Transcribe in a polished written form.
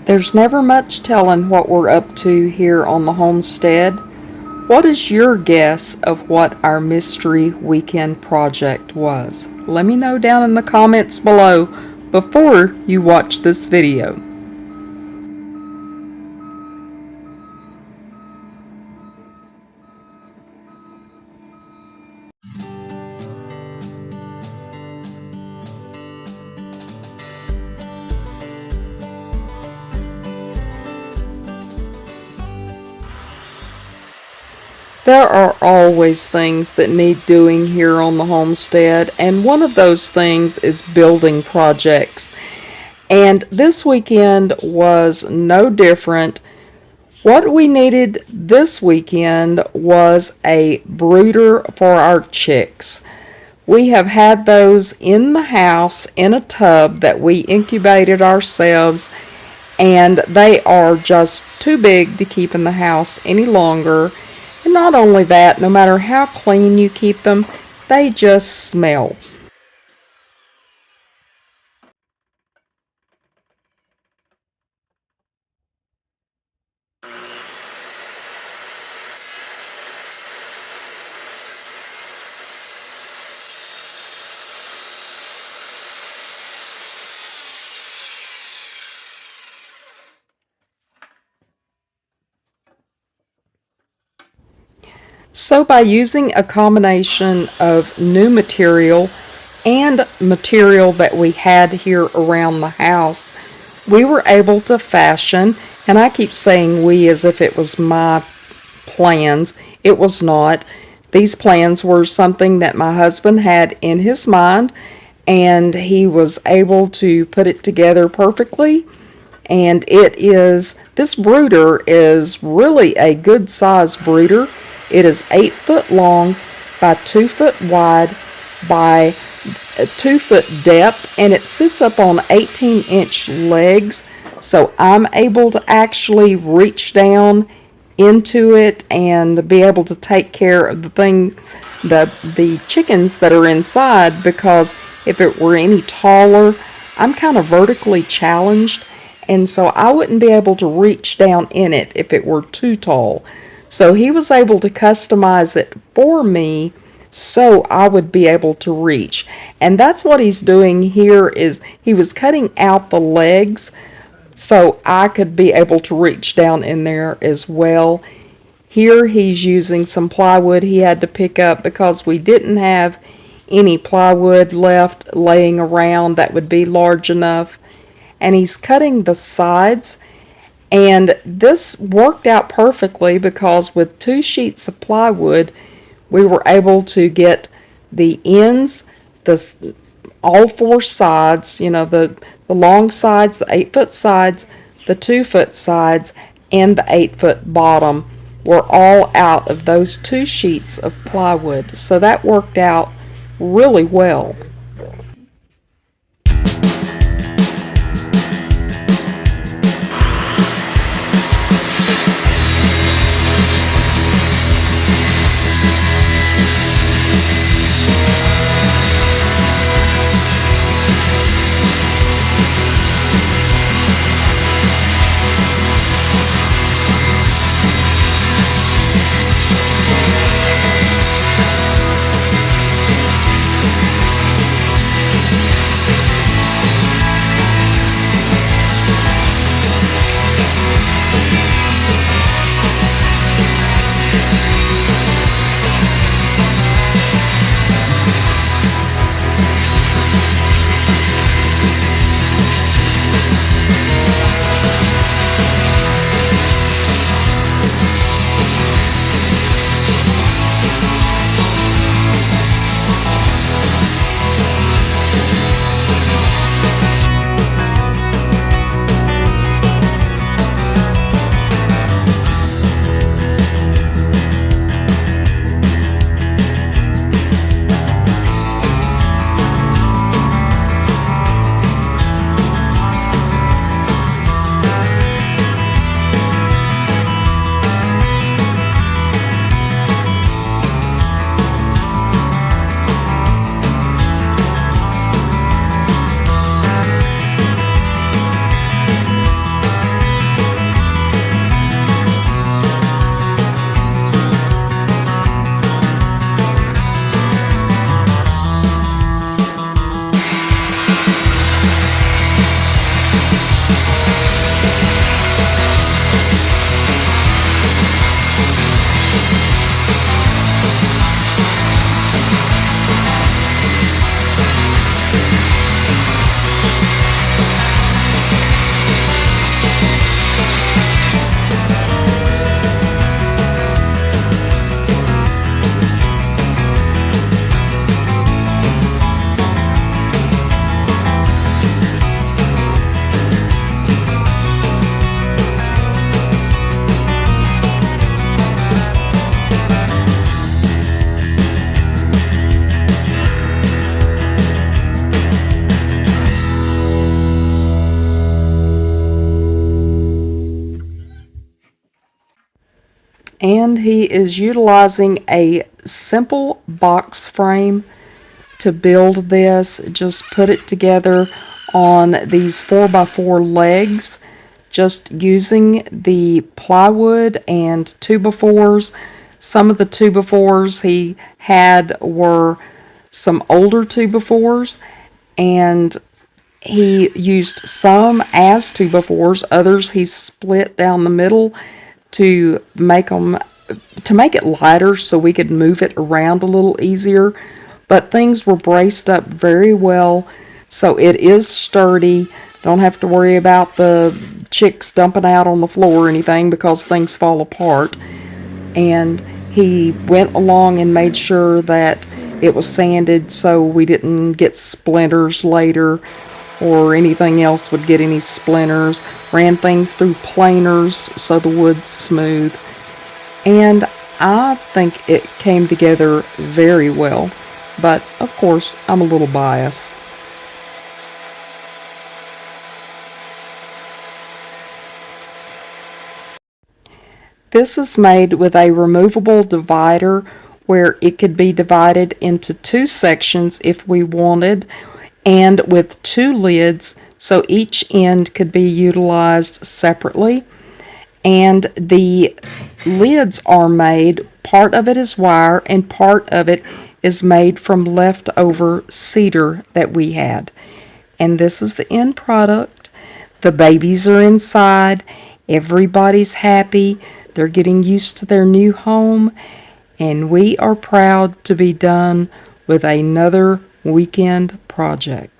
There's never much telling what we're up to here on the homestead. What is your guess of what our mystery weekend project was? Let me know down in the comments below before you watch this video. There are always things that need doing here on the homestead, and one of those things is building projects. And this weekend was no different. What we needed this weekend was a brooder for our chicks. We have had those in the house in a tub that we incubated ourselves, and they are just too big to keep in the house any longer. And not only that, no matter how clean you keep them, they just smell. So by using a combination of new material and material that we had here around the house, we were able to fashion, and I keep saying we as if it was my plans. It was not. These plans were something that my husband had in his mind, and he was able to put it together perfectly. And this brooder is really a good size brooder. It is 8 foot long by 2 foot wide by 2 foot depth, and it sits up on 18-inch legs, so I'm able to actually reach down into it and be able to take care of the chickens that are inside, because if it were any taller, I'm kind of vertically challenged, and so I wouldn't be able to reach down in it if it were too tall. So he was able to customize it for me so I would be able to reach. And that's what he's doing here, is he was cutting out the legs so I could be able to reach down in there as well. Here he's using some plywood he had to pick up because we didn't have any plywood left laying around that would be large enough. And he's cutting the sides. And this worked out perfectly because with 2 sheets of plywood, we were able to get the ends, all 4 sides, the long sides, the 8 foot sides, the 2 foot sides, and the 8 foot bottom were all out of those 2 sheets of plywood. So that worked out really well. And he is utilizing a simple box frame to build this. Just put it together on these 4x4 legs, just using the plywood and 2x4s. Some of the 2x4s he had were some older 2x4s, and he used some as 2x4s. Others he split down the middle to make it lighter so we could move it around a little easier. But things were braced up very well, so it is sturdy. Don't have to worry about the chicks dumping out on the floor or anything because things fall apart. And he went along and made sure that it was sanded so we didn't get splinters later or anything else would get any splinters. Ran things through planers so the wood's smooth. And I think it came together very well. But, of course, I'm a little biased. This is made with a removable divider where it could be divided into two sections if we wanted, and with two lids so each end could be utilized separately. And the lids are made, part of it is wire and part of it is made from leftover cedar that we had. And this is the end product. The babies are inside. Everybody's happy. They're getting used to their new home. And we are proud to be done with another weekend project.